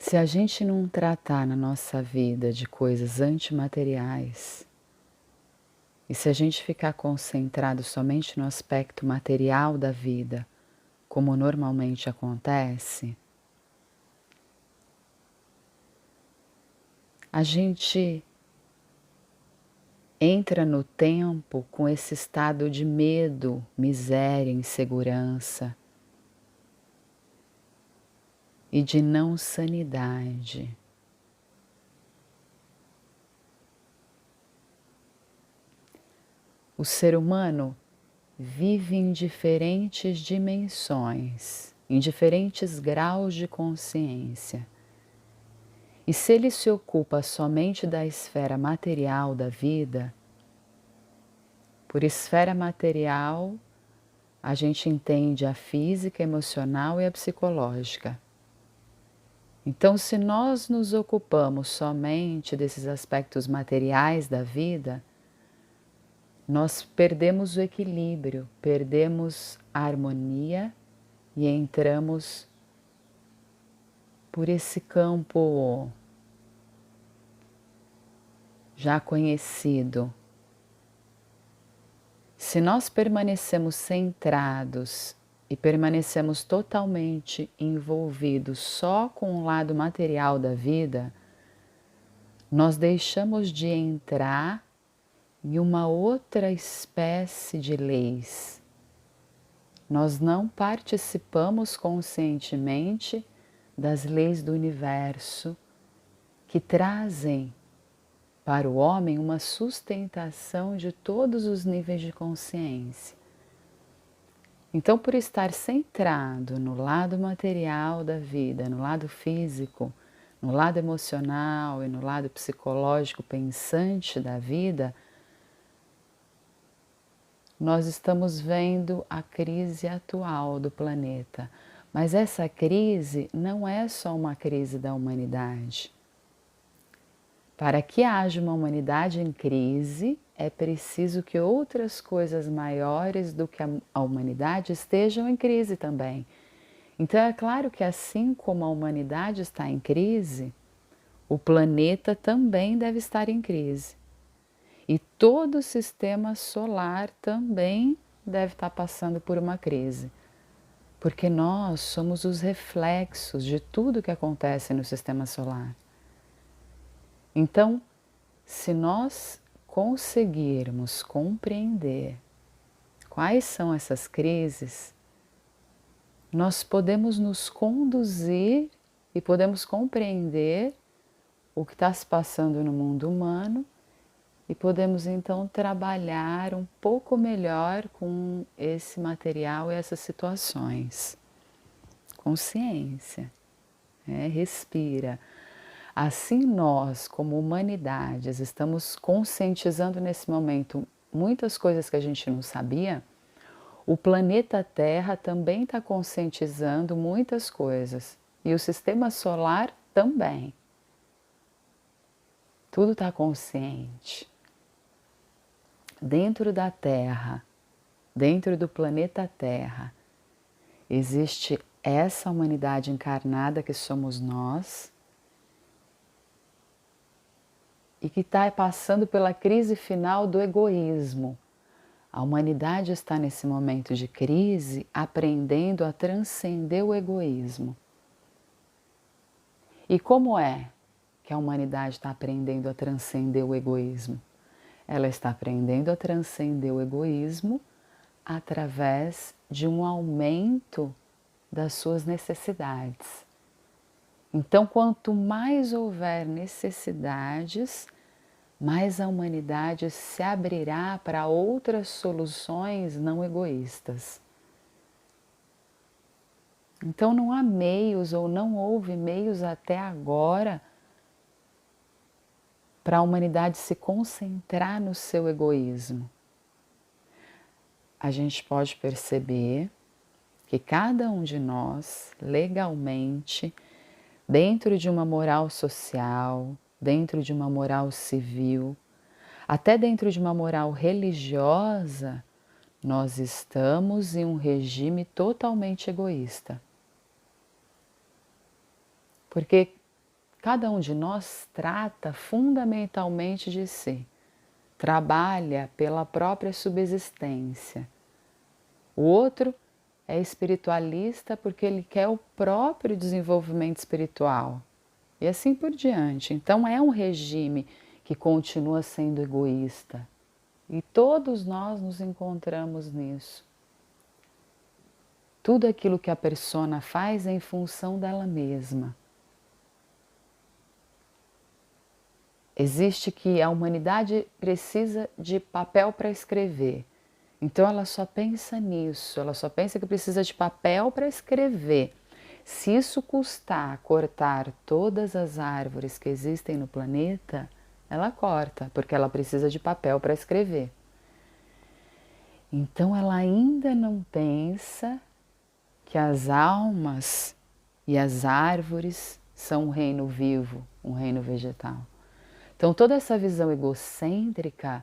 Se a gente não tratar na nossa vida de coisas antimateriais, e se a gente ficar concentrado somente no aspecto material da vida, como normalmente acontece, a gente entra no tempo com esse estado de medo, miséria, insegurança e de não sanidade. O ser humano vive em diferentes dimensões, em diferentes graus de consciência. E se ele se ocupa somente da esfera material da vida, por esfera material a gente entende a física, a emocional e a psicológica. Então, se nós nos ocupamos somente desses aspectos materiais da vida, nós perdemos o equilíbrio, perdemos a harmonia e entramos por esse campo já conhecido. Se nós permanecemos centrados e permanecemos totalmente envolvidos só com o lado material da vida, nós deixamos de entrar em uma outra espécie de leis. Nós não participamos conscientemente das leis do universo que trazem para o homem uma sustentação de todos os níveis de consciência. Então, por estar centrado no lado material da vida, no lado físico, no lado emocional e no lado psicológico pensante da vida, nós estamos vendo a crise atual do planeta. Mas essa crise não é só uma crise da humanidade. Para que haja uma humanidade em crise, é preciso que outras coisas maiores do que a humanidade estejam em crise também. Então é claro que assim como a humanidade está em crise, o planeta também deve estar em crise. E todo o sistema solar também deve estar passando por uma crise. Porque nós somos os reflexos de tudo que acontece no sistema solar. Então, se nós conseguirmos compreender quais são essas crises, nós podemos nos conduzir e podemos compreender o que está se passando no mundo humano e podemos então trabalhar um pouco melhor com esse material e essas situações. Consciência, respira. Assim nós, como humanidades, estamos conscientizando nesse momento muitas coisas que a gente não sabia, o planeta Terra também está conscientizando muitas coisas e o sistema solar também. Tudo está consciente. Dentro da Terra, dentro do planeta Terra, existe essa humanidade encarnada que somos nós, e que está passando pela crise final do egoísmo. A humanidade está nesse momento de crise aprendendo a transcender o egoísmo. E como é que a humanidade está aprendendo a transcender o egoísmo? Ela está aprendendo a transcender o egoísmo através de um aumento das suas necessidades. Então, quanto mais houver necessidades, mais a humanidade se abrirá para outras soluções não egoístas. Então não há meios ou não houve meios até agora para a humanidade se concentrar no seu egoísmo. A gente pode perceber que cada um de nós, legalmente, dentro de uma moral social, dentro de uma moral civil, até dentro de uma moral religiosa, nós estamos em um regime totalmente egoísta. Porque cada um de nós trata fundamentalmente de si, trabalha pela própria subsistência. O outro é espiritualista porque ele quer o próprio desenvolvimento espiritual e assim por diante. Então é um regime que continua sendo egoísta e todos nós nos encontramos nisso. Tudo aquilo que a persona faz é em função dela mesma. Existe que a humanidade precisa de papel para escrever. Então ela só pensa nisso, ela só pensa que precisa de papel para escrever. Se isso custar cortar todas as árvores que existem no planeta, ela corta, porque ela precisa de papel para escrever. Então ela ainda não pensa que as almas e as árvores são um reino vivo, um reino vegetal. Então toda essa visão egocêntrica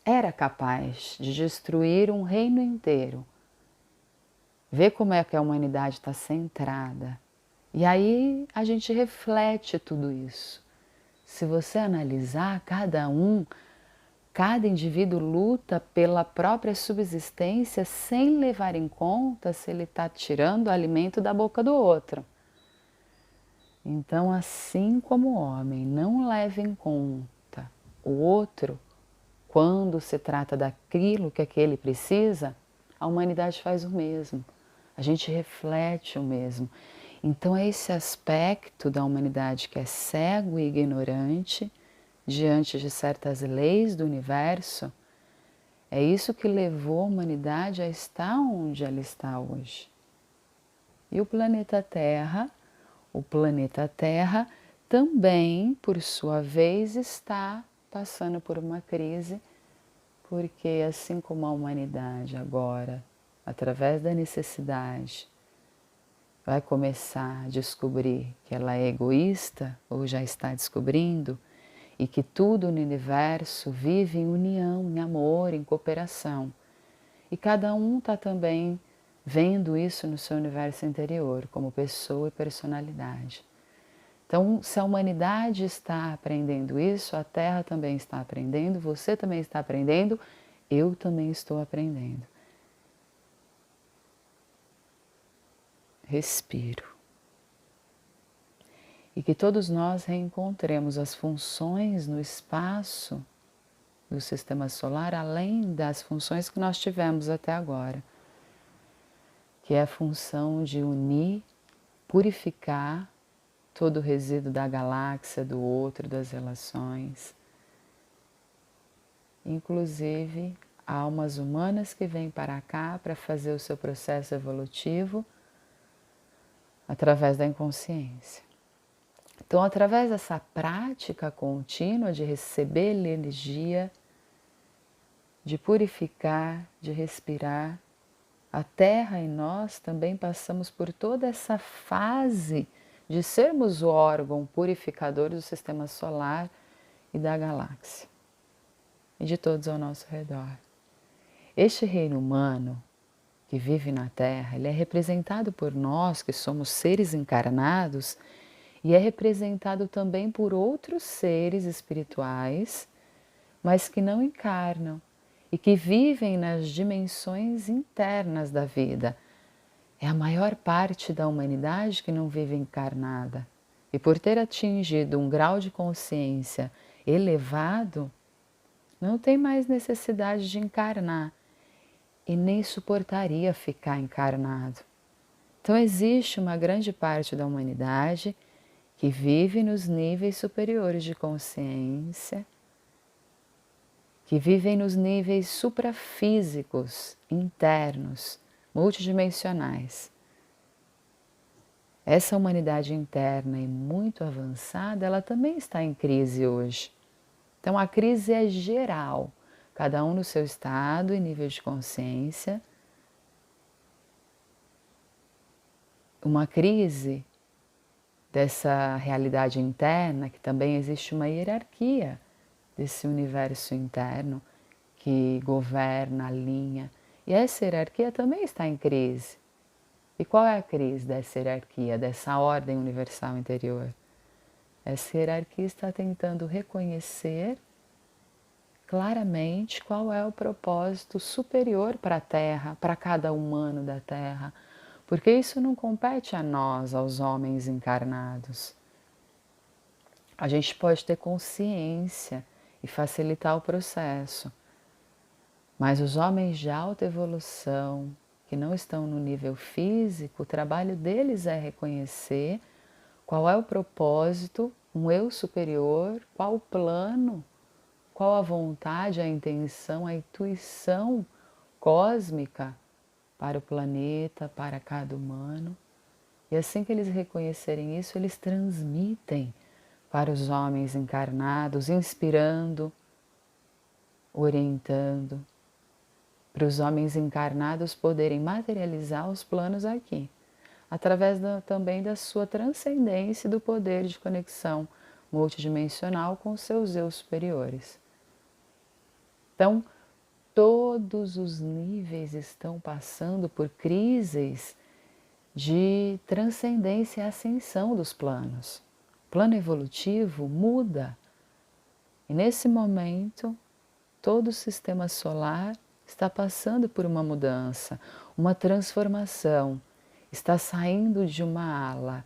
era capaz de destruir um reino inteiro. Vê como é que a humanidade está centrada. E aí a gente reflete tudo isso. Se você analisar, cada indivíduo luta pela própria subsistência sem levar em conta se ele está tirando o alimento da boca do outro. Então, assim como o homem não leva em conta o outro, quando se trata daquilo que aquele precisa, a humanidade faz o mesmo. A gente reflete o mesmo. Então é esse aspecto da humanidade que é cego e ignorante diante de certas leis do universo, é isso que levou a humanidade a estar onde ela está hoje. E o planeta Terra também, por sua vez, está passando por uma crise, porque assim como a humanidade agora, através da necessidade, vai começar a descobrir que ela é egoísta, ou já está descobrindo, e que tudo no universo vive em união, em amor, em cooperação. E cada um está também vendo isso no seu universo interior, como pessoa e personalidade. Então, se a humanidade está aprendendo isso, a Terra também está aprendendo, você também está aprendendo, eu também estou aprendendo. Respiro. E que todos nós reencontremos as funções no espaço do Sistema Solar, além das funções que nós tivemos até agora, que é a função de unir, purificar todo o resíduo da galáxia, do outro, das relações. Inclusive, almas humanas que vêm para cá para fazer o seu processo evolutivo através da inconsciência. Então, através dessa prática contínua de receber energia, de purificar, de respirar, a Terra e nós também passamos por toda essa fase de sermos o órgão purificador do Sistema Solar e da galáxia e de todos ao nosso redor. Este reino humano que vive na Terra, ele é representado por nós que somos seres encarnados e é representado também por outros seres espirituais, mas que não encarnam e que vivem nas dimensões internas da vida. É a maior parte da humanidade que não vive encarnada. E por ter atingido um grau de consciência elevado, não tem mais necessidade de encarnar e nem suportaria ficar encarnado. Então existe uma grande parte da humanidade que vive nos níveis superiores de consciência, que vivem nos níveis suprafísicos, internos, multidimensionais. Essa humanidade interna e muito avançada, ela também está em crise hoje. Então a crise é geral, cada um no seu estado e nível de consciência. Uma crise dessa realidade interna, que também existe uma hierarquia desse universo interno que governa, alinha. E essa hierarquia também está em crise. E qual é a crise dessa hierarquia, dessa ordem universal interior? Essa hierarquia está tentando reconhecer claramente qual é o propósito superior para a Terra, para cada humano da Terra, porque isso não compete a nós, aos homens encarnados. A gente pode ter consciência e facilitar o processo, mas os homens de alta evolução, que não estão no nível físico, o trabalho deles é reconhecer qual é o propósito, um eu superior, qual o plano, qual a vontade, a intenção, a intuição cósmica para o planeta, para cada humano. E assim que eles reconhecerem isso, eles transmitem para os homens encarnados, inspirando, orientando, para os homens encarnados poderem materializar os planos aqui, através também da sua transcendência e do poder de conexão multidimensional com os seus eu superiores. Então, todos os níveis estão passando por crises de transcendência e ascensão dos planos. O plano evolutivo muda. E nesse momento, todo o sistema solar está passando por uma mudança, uma transformação. Está saindo de uma ala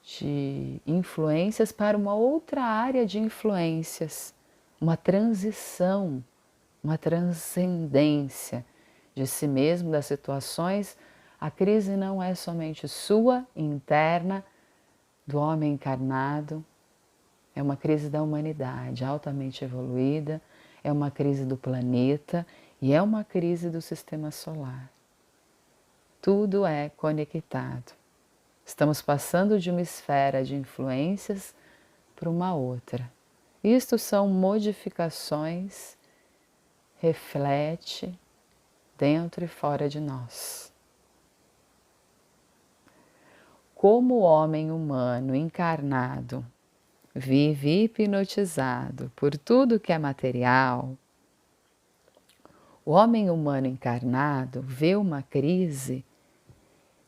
de influências para uma outra área de influências, uma transição, uma transcendência de si mesmo, das situações. A crise não é somente sua, interna, do homem encarnado, é uma crise da humanidade altamente evoluída, é uma crise do planeta e é uma crise do sistema solar. Tudo é conectado. Estamos passando de uma esfera de influências para uma outra. Isto são modificações, reflete dentro e fora de nós. Como o homem humano encarnado vive hipnotizado por tudo que é material, o homem humano encarnado vê uma crise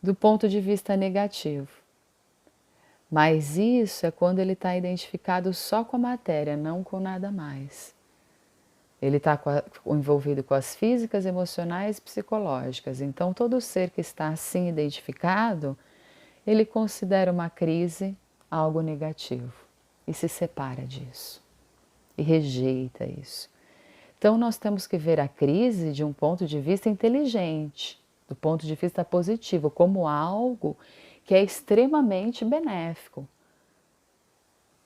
do ponto de vista negativo. Mas isso é quando ele está identificado só com a matéria, não com nada mais. Ele está envolvido com as físicas, emocionais e psicológicas. Então, todo ser que está assim identificado, ele considera uma crise algo negativo e se separa disso e rejeita isso. Então, nós temos que ver a crise de um ponto de vista inteligente, do ponto de vista positivo, como algo que é extremamente benéfico.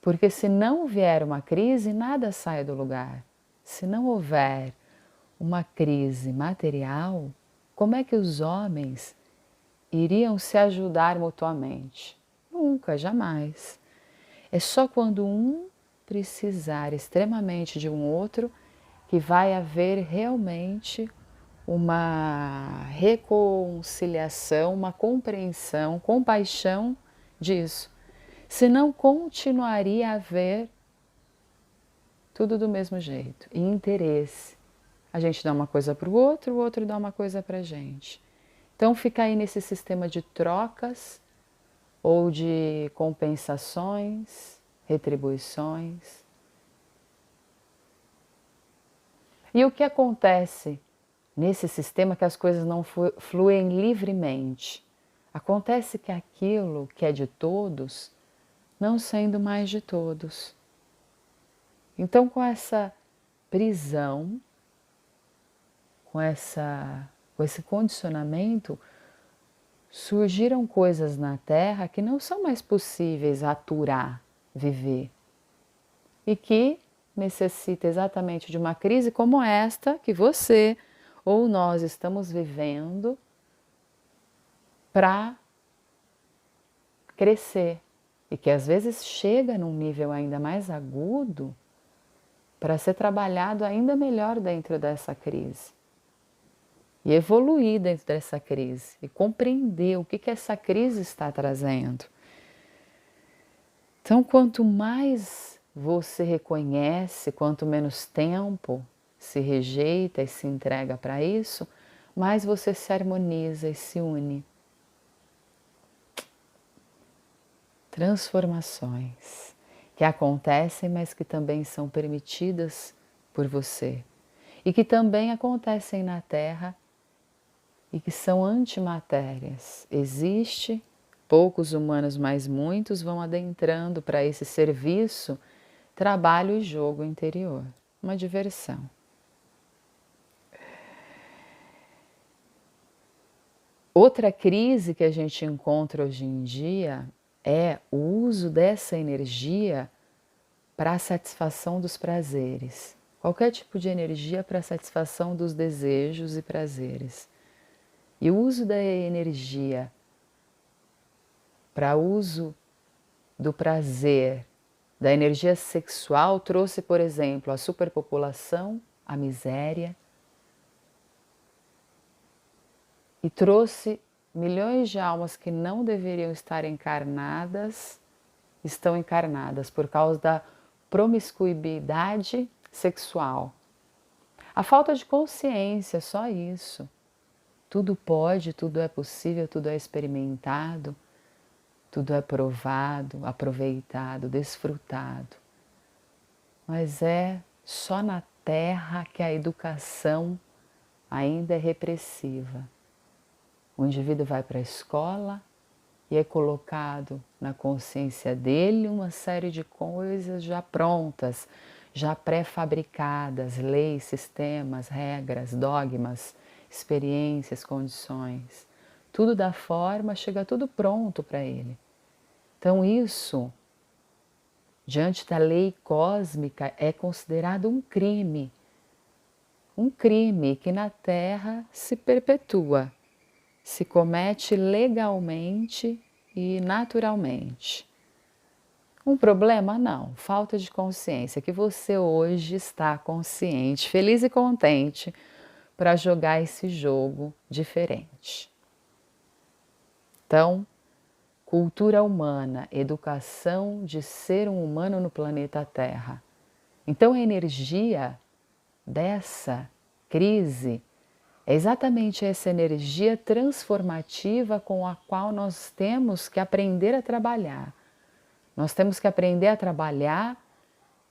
Porque se não vier uma crise, nada sai do lugar. Se não houver uma crise material, como é que os homens iriam se ajudar mutuamente? Nunca, jamais. É só quando um precisar extremamente de um outro que vai haver realmente uma reconciliação, uma compreensão, compaixão disso. Senão continuaria a haver tudo do mesmo jeito. E interesse. A gente dá uma coisa para o outro dá uma coisa para a gente. Então fica aí nesse sistema de trocas ou de compensações, retribuições. E o que acontece nesse sistema que as coisas não fluem livremente? Acontece que aquilo que é de todos, não sendo mais de todos. Então, com essa prisão, com esse condicionamento, surgiram coisas na Terra que não são mais possíveis aturar, viver. E que necessita exatamente de uma crise como esta que você ou nós estamos vivendo para crescer. E que às vezes chega num nível ainda mais agudo para ser trabalhado ainda melhor dentro dessa crise. E evoluir dentro dessa crise. E compreender o que essa crise está trazendo. Então, quanto mais você reconhece, quanto menos tempo se rejeita e se entrega para isso, mais você se harmoniza e se une. Transformações que acontecem, mas que também são permitidas por você e que também acontecem na Terra e que são antimatérias. Existe poucos humanos, mas muitos vão adentrando para esse serviço, trabalho e jogo interior, uma diversão. Outra crise que a gente encontra hoje em dia é o uso dessa energia para a satisfação dos prazeres. Qualquer tipo de energia para a satisfação dos desejos e prazeres. E o uso da energia para uso do prazer, da energia sexual, trouxe, por exemplo, a superpopulação, a miséria, e trouxe milhões de almas que não deveriam estar encarnadas, estão encarnadas por causa da promiscuidade sexual. A falta de consciência, só isso. Tudo pode, tudo é possível, tudo é experimentado, tudo é provado, aproveitado, desfrutado. Mas é só na Terra que a educação ainda é repressiva. O indivíduo vai para a escola e é colocado na consciência dele uma série de coisas já prontas, já pré-fabricadas, leis, sistemas, regras, dogmas, experiências, condições. Tudo dá forma, chega tudo pronto para ele. Então isso, diante da lei cósmica, é considerado um crime que na Terra se perpetua, se comete legalmente e naturalmente. Um problema? Não, falta de consciência, que você hoje está consciente, feliz e contente para jogar esse jogo diferente. Então, cultura humana, educação de ser um humano no planeta Terra. Então, a energia dessa crise é exatamente essa energia transformativa com a qual nós temos que aprender a trabalhar. Nós temos que aprender a trabalhar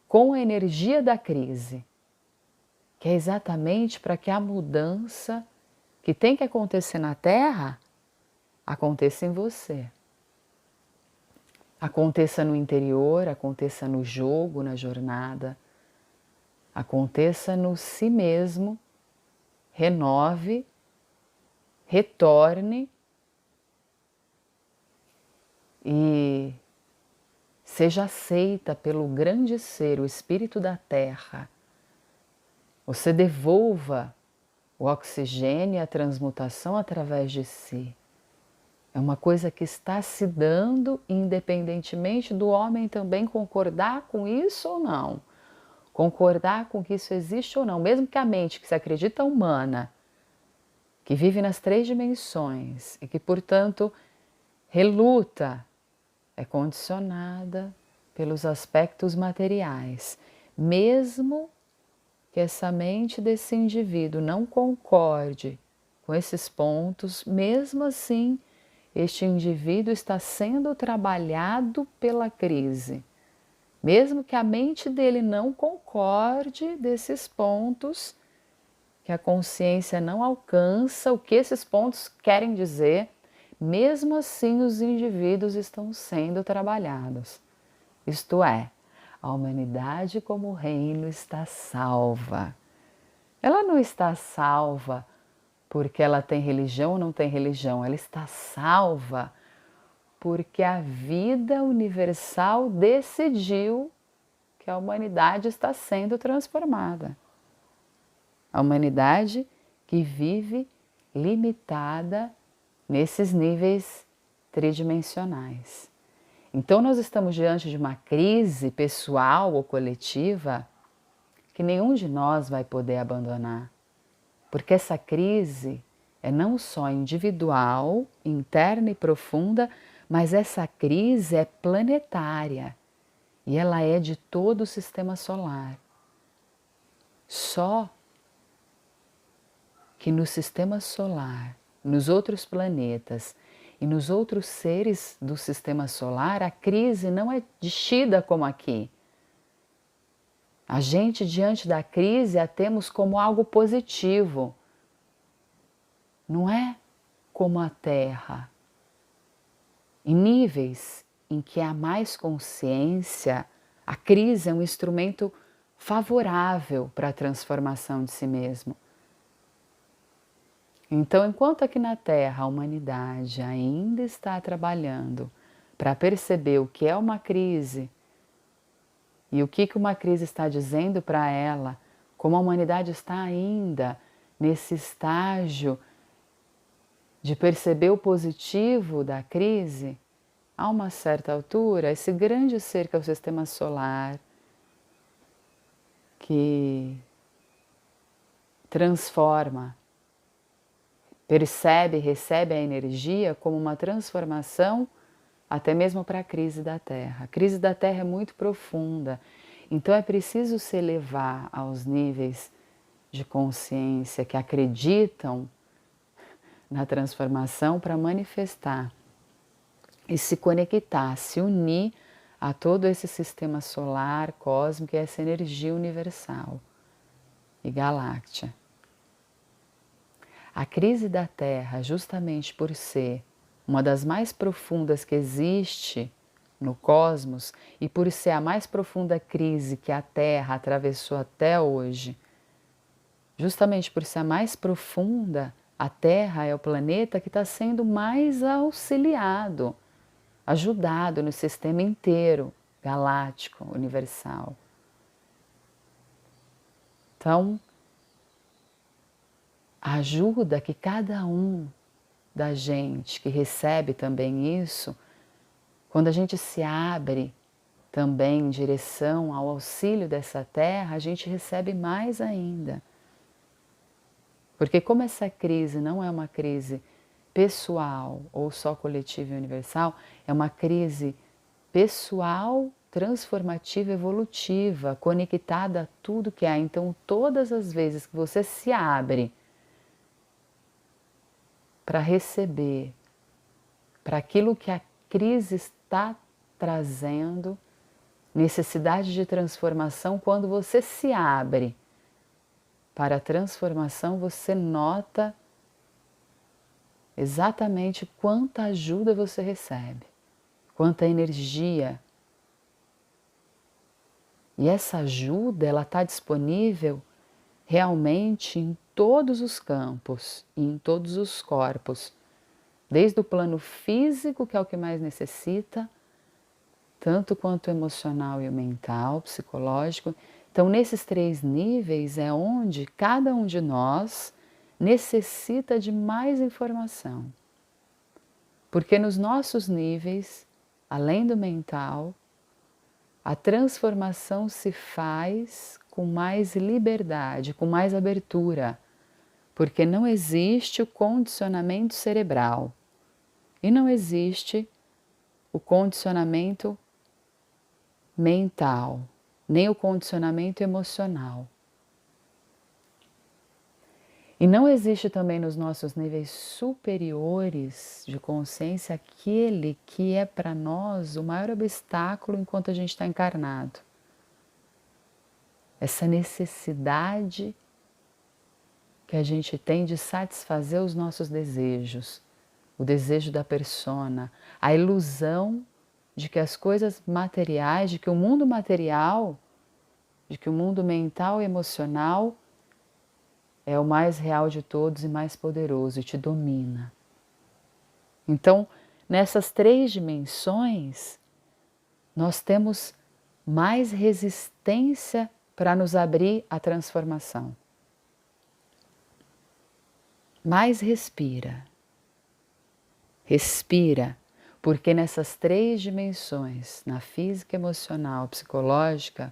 com a energia da crise, que é exatamente para que a mudança que tem que acontecer na Terra aconteça em você. Aconteça no interior, aconteça no jogo, na jornada, aconteça no si mesmo, renove, retorne e seja aceita pelo grande ser, o espírito da Terra. Você devolva o oxigênio e a transmutação através de si. É uma coisa que está se dando independentemente do homem também concordar com isso ou não. Concordar com que isso existe ou não. Mesmo que a mente que se acredita humana, que vive nas 3 dimensões e que, portanto, reluta, é condicionada pelos aspectos materiais. Mesmo que essa mente desse indivíduo não concorde com esses pontos, mesmo assim, este indivíduo está sendo trabalhado pela crise. Mesmo que a mente dele não concorde desses pontos, que a consciência não alcança o que esses pontos querem dizer, mesmo assim os indivíduos estão sendo trabalhados. Isto é, a humanidade como reino está salva. Ela não está salva porque ela tem religião ou não tem religião, ela está salva porque a vida universal decidiu que a humanidade está sendo transformada. A humanidade que vive limitada nesses níveis tridimensionais. Então nós estamos diante de uma crise pessoal ou coletiva que nenhum de nós vai poder abandonar. Porque essa crise é não só individual, interna e profunda, mas essa crise é planetária e ela é de todo o sistema solar. Só que no sistema solar, nos outros planetas e nos outros seres do sistema solar, a crise não é tida como aqui. A gente, diante da crise, a temos como algo positivo. Não é como a Terra. Em níveis em que há mais consciência, a crise é um instrumento favorável para a transformação de si mesmo. Então, enquanto aqui na Terra a humanidade ainda está trabalhando para perceber o que é uma crise e o que uma crise está dizendo para ela, como a humanidade está ainda nesse estágio de perceber o positivo da crise, a uma certa altura, esse grande ser que é o sistema solar, que transforma, percebe, recebe a energia como uma transformação até mesmo para a crise da Terra. A crise da Terra é muito profunda, então é preciso se elevar aos níveis de consciência que acreditam na transformação para manifestar e se conectar, se unir a todo esse sistema solar, cósmico e essa energia universal e galáctea. A crise da Terra, justamente por ser uma das mais profundas que existe no cosmos e por ser a mais profunda crise que a Terra atravessou até hoje, justamente por ser a mais profunda, a Terra é o planeta que está sendo mais auxiliado, ajudado no sistema inteiro, galáctico, universal. Então, a ajuda que cada um da gente que recebe também isso, quando a gente se abre também em direção ao auxílio dessa Terra, a gente recebe mais ainda. Porque como essa crise não é uma crise pessoal ou só coletiva e universal, é uma crise pessoal, transformativa, evolutiva, conectada a tudo que há. Então, todas as vezes que você se abre para receber, para aquilo que a crise está trazendo, necessidade de transformação, quando você se abre para a transformação, você nota exatamente quanta ajuda você recebe, quanta energia. E essa ajuda, ela está disponível realmente em todos os campos e em todos os corpos, desde o plano físico, que é o que mais necessita, tanto quanto o emocional e o mental, psicológico. Então, nesses 3 níveis é onde cada um de nós necessita de mais informação. Porque nos nossos níveis, além do mental, a transformação se faz com mais liberdade, com mais abertura, porque não existe o condicionamento cerebral e não existe o condicionamento mental, nem o condicionamento emocional. E não existe também nos nossos níveis superiores de consciência aquele que é para nós o maior obstáculo enquanto a gente está encarnado. Essa necessidade que a gente tem de satisfazer os nossos desejos, o desejo da persona, a ilusão de que as coisas materiais, de que o mundo material, de que o mundo mental e emocional é o mais real de todos e mais poderoso e te domina. Então, nessas 3 dimensões, nós temos mais resistência para nos abrir à transformação. Mais respira. Respira, porque nessas 3 dimensões, na física, emocional, psicológica,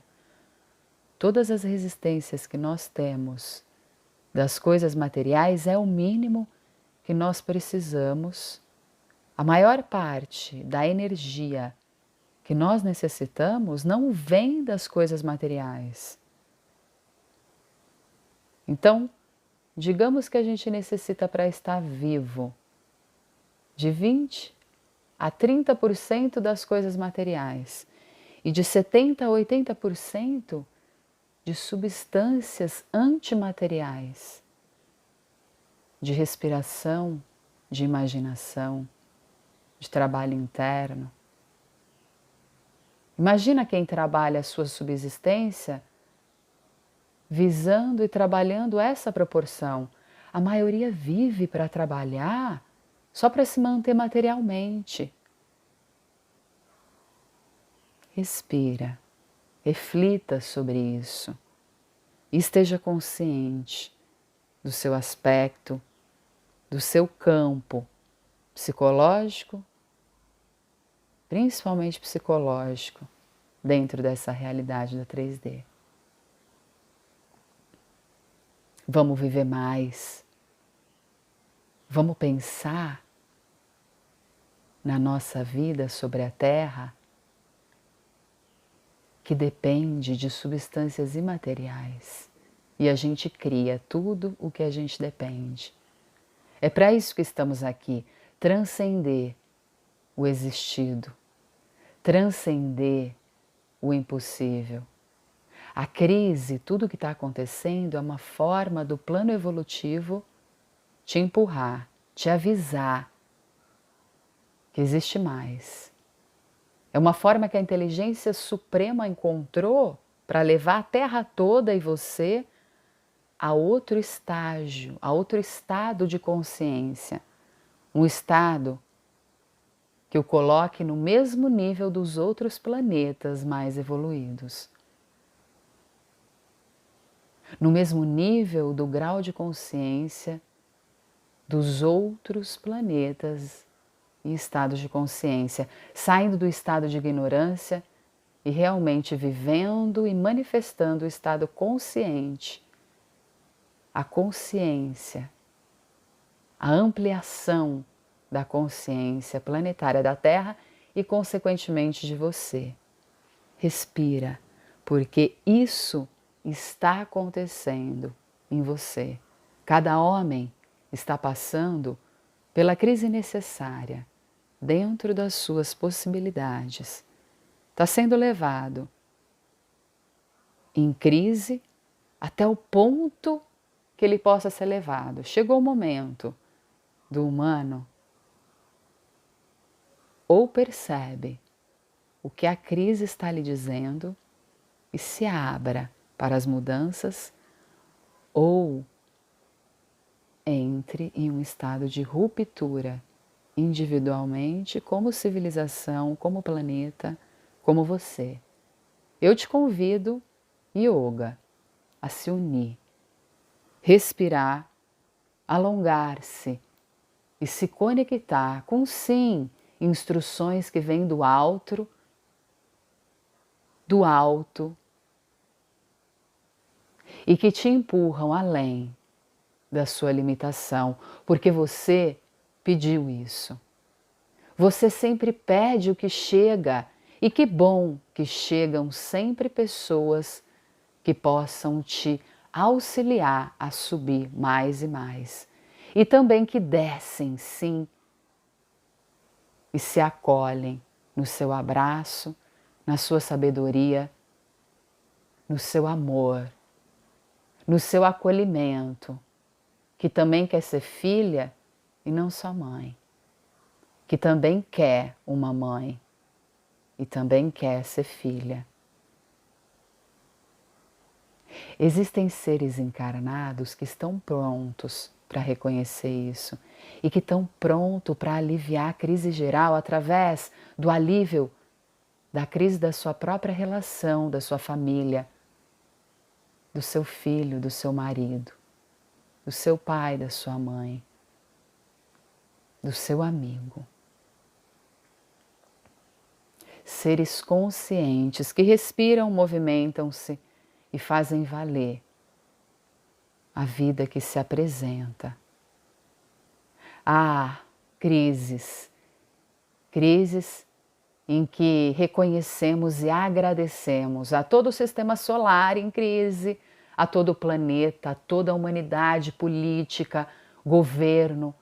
todas as resistências que nós temos das coisas materiais é o mínimo que nós precisamos. A maior parte da energia que nós necessitamos não vem das coisas materiais. Então, digamos que a gente necessita para estar vivo de 20 a 30% das coisas materiais e de 70 a 80% de substâncias antimateriais, de respiração, de imaginação, de trabalho interno. Imagina quem trabalha a sua subsistência visando e trabalhando essa proporção. A maioria vive para trabalhar só para se manter materialmente. Respira, reflita sobre isso e esteja consciente do seu aspecto, do seu campo psicológico, principalmente psicológico, dentro dessa realidade da 3D. Vamos viver mais. Vamos pensar na nossa vida sobre a Terra, que depende de substâncias imateriais. E a gente cria tudo o que a gente depende. É para isso que estamos aqui, transcender o existido, transcender o impossível. A crise, tudo o que está acontecendo é uma forma do plano evolutivo te empurrar, te avisar que existe mais. É uma forma que a inteligência suprema encontrou para levar a Terra toda e você a outro estágio, a outro estado de consciência. Um estado que o coloque no mesmo nível dos outros planetas mais evoluídos. No mesmo nível do grau de consciência dos outros planetas e estados de consciência, saindo do estado de ignorância e realmente vivendo e manifestando o estado consciente, a consciência, a ampliação da consciência planetária da Terra e, consequentemente, de você. Respira, porque isso está acontecendo em você. Cada homem está passando pela crise necessária, dentro das suas possibilidades. Está sendo levado em crise até o ponto que ele possa ser levado. Chegou o momento do humano ou percebe o que a crise está lhe dizendo e se abra para as mudanças, ou entre em um estado de ruptura individualmente, como civilização, como planeta, como você. Eu te convido, yoga, a se unir, respirar, alongar-se e se conectar com, sim, instruções que vêm do alto, e que te empurram além da sua limitação, porque você pediu isso. Você sempre pede o que chega, e que bom que chegam sempre pessoas que possam te auxiliar a subir mais e mais. E também que descem, sim, e se acolhem no seu abraço, na sua sabedoria, no seu amor, no seu acolhimento, que também quer ser filha e não só mãe, que também quer uma mãe e também quer ser filha. Existem seres encarnados que estão prontos para reconhecer isso e que estão prontos para aliviar a crise geral através do alívio da crise da sua própria relação, da sua família, do seu filho, do seu marido, do seu pai, da sua mãe, do seu amigo. Seres conscientes que respiram, movimentam-se e fazem valer a vida que se apresenta. Há crises em que reconhecemos e agradecemos a todo o sistema solar em crise, a todo o planeta, a toda a humanidade política, governo,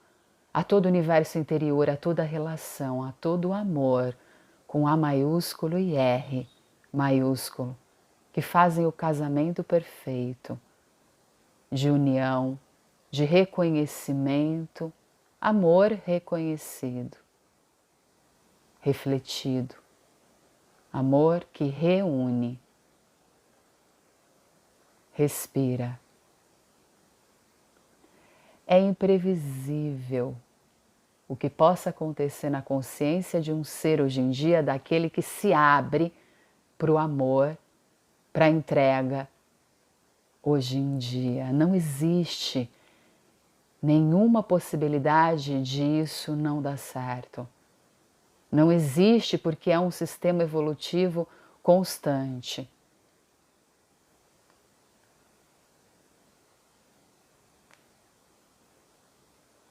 a todo o universo interior, a toda a relação, a todo o amor, com A maiúsculo e R maiúsculo, que fazem o casamento perfeito, de união, de reconhecimento, amor reconhecido, refletido, amor que reúne. Respira. É imprevisível o que possa acontecer na consciência de um ser hoje em dia, daquele que se abre para o amor, para a entrega. Hoje em dia não existe nenhuma possibilidade disso não dar certo. Não existe, porque é um sistema evolutivo constante.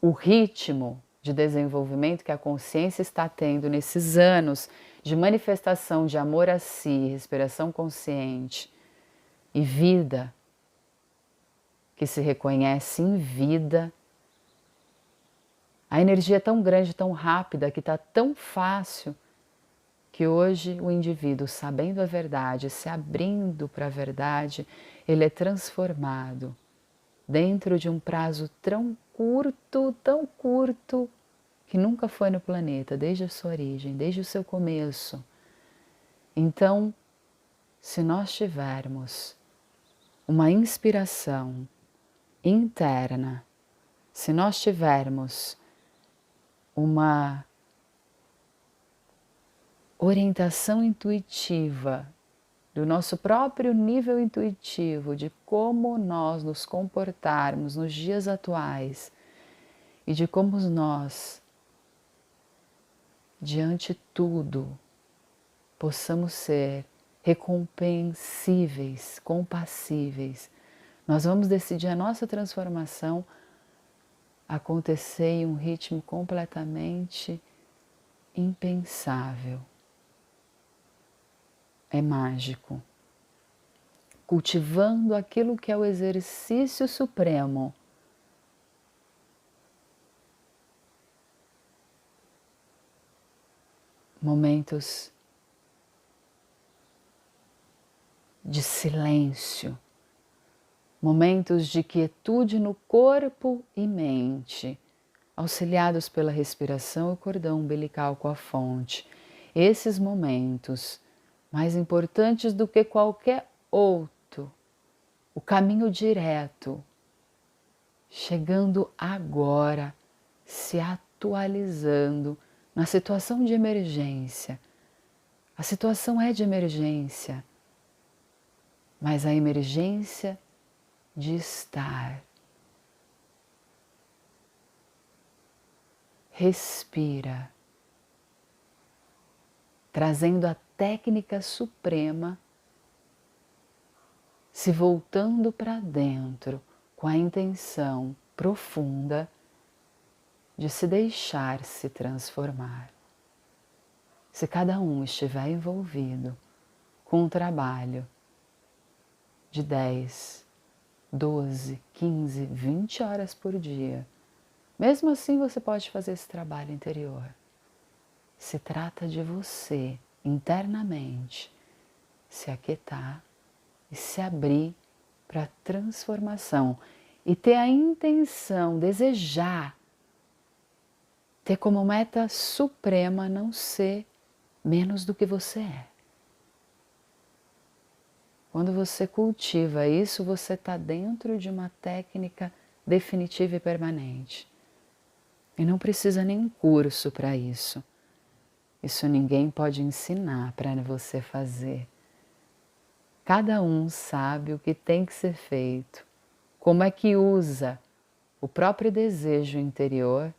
O ritmo de desenvolvimento que a consciência está tendo nesses anos de manifestação de amor a si, respiração consciente e vida, que se reconhece em vida, a energia é tão grande, tão rápida, que está tão fácil, que hoje o indivíduo, sabendo a verdade, se abrindo para a verdade, ele é transformado dentro de um prazo tão curto, que nunca foi no planeta, desde a sua origem, desde o seu começo. Então, se nós tivermos uma inspiração interna, se nós tivermos uma orientação intuitiva do nosso próprio nível intuitivo de como nós nos comportarmos nos dias atuais e de como nós, diante de tudo, possamos ser recompensíveis, compassíveis. Nós vamos decidir a nossa transformação acontecer em um ritmo completamente impensável. É mágico. Cultivando aquilo que é o exercício supremo. Momentos de silêncio, momentos de quietude no corpo e mente, auxiliados pela respiração e o cordão umbilical com a fonte. Esses momentos, mais importantes do que qualquer outro, o caminho direto, chegando agora, se atualizando na situação de emergência. A situação é de emergência, mas a emergência de estar. Respira, trazendo a técnica suprema, se voltando para dentro com a intenção profunda de se deixar se transformar. Se cada um estiver envolvido com um trabalho de 10, 12, 15, 20 horas por dia, mesmo assim você pode fazer esse trabalho interior. Se trata de você, internamente, se aquietar e se abrir para a transformação e ter a intenção, desejar, ter como meta suprema não ser menos do que você é. Quando você cultiva isso, você está dentro de uma técnica definitiva e permanente. E não precisa nem curso para isso. Isso ninguém pode ensinar para você fazer. Cada um sabe o que tem que ser feito, como é que usa o próprio desejo interior.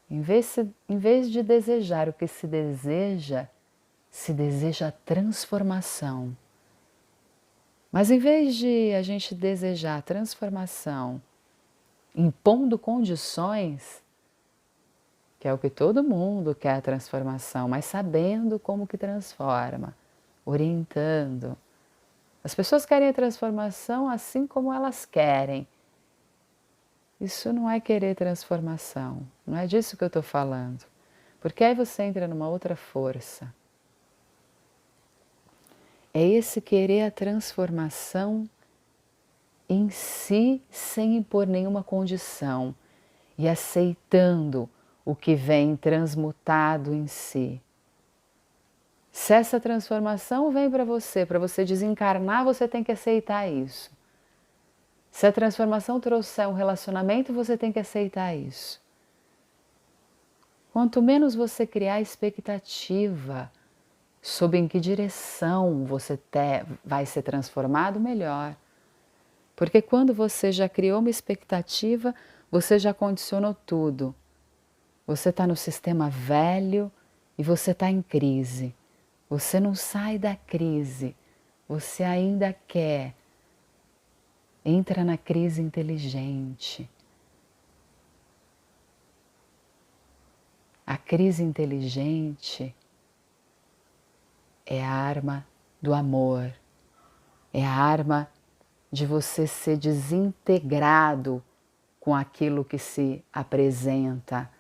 Em vez de desejar o que se deseja transformação. Mas em vez de a gente desejar transformação, impondo condições, que é o que todo mundo quer a transformação, mas sabendo como que transforma, orientando, As pessoas querem a transformação assim como elas querem. Isso não é querer transformação, não é disso que eu estou falando. Porque aí você entra numa outra força. É esse querer a transformação em si, sem impor nenhuma condição e aceitando o que vem transmutado em si. Se essa transformação vem para você desencarnar, você tem que aceitar isso. Se a transformação trouxer um relacionamento, você tem que aceitar isso. Quanto menos você criar expectativa sobre em que direção você vai ser transformado, melhor. Porque quando você já criou uma expectativa, você já condicionou tudo. Você está no sistema velho e você está em crise. Você não sai da crise, você ainda quer. Entra na crise inteligente. A crise inteligente é a arma do amor, é a arma de você ser desintegrado com aquilo que se apresenta.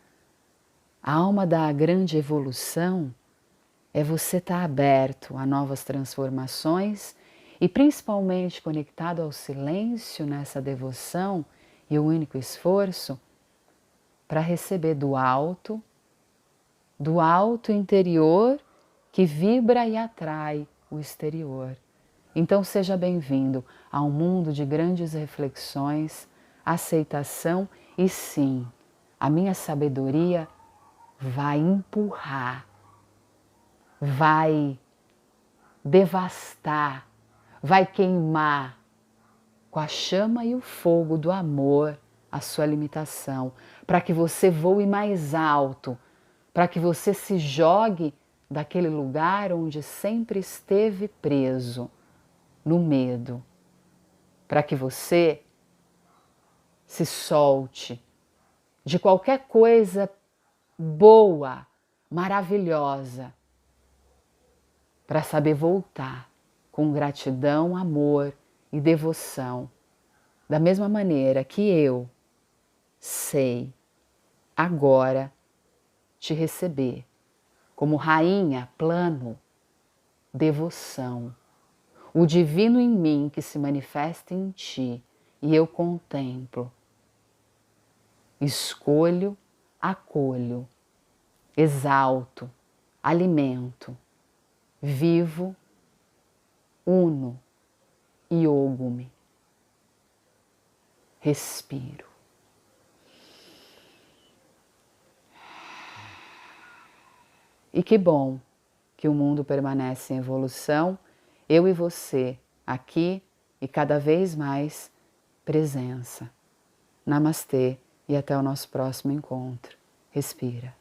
A alma da grande evolução é você estar aberto a novas transformações e principalmente conectado ao silêncio nessa devoção e o único esforço para receber do alto interior que vibra e atrai o exterior. Então seja bem-vindo a um mundo de grandes reflexões, aceitação e sim, a minha sabedoria vai empurrar, vai devastar, vai queimar com a chama e o fogo do amor a sua limitação, para que você voe mais alto, para que você se jogue daquele lugar onde sempre esteve preso, no medo, para que você se solte de qualquer coisa boa, maravilhosa, para saber voltar com gratidão, amor e devoção, da mesma maneira que eu sei agora te receber como rainha, plano, devoção, o divino em mim que se manifesta em ti e eu contemplo, escolho, acolho, exalto, alimento, vivo, uno, yogo-me, respiro. E que bom que o mundo permanece em evolução, eu e você aqui e cada vez mais presença. Namastê e até o nosso próximo encontro. Respira.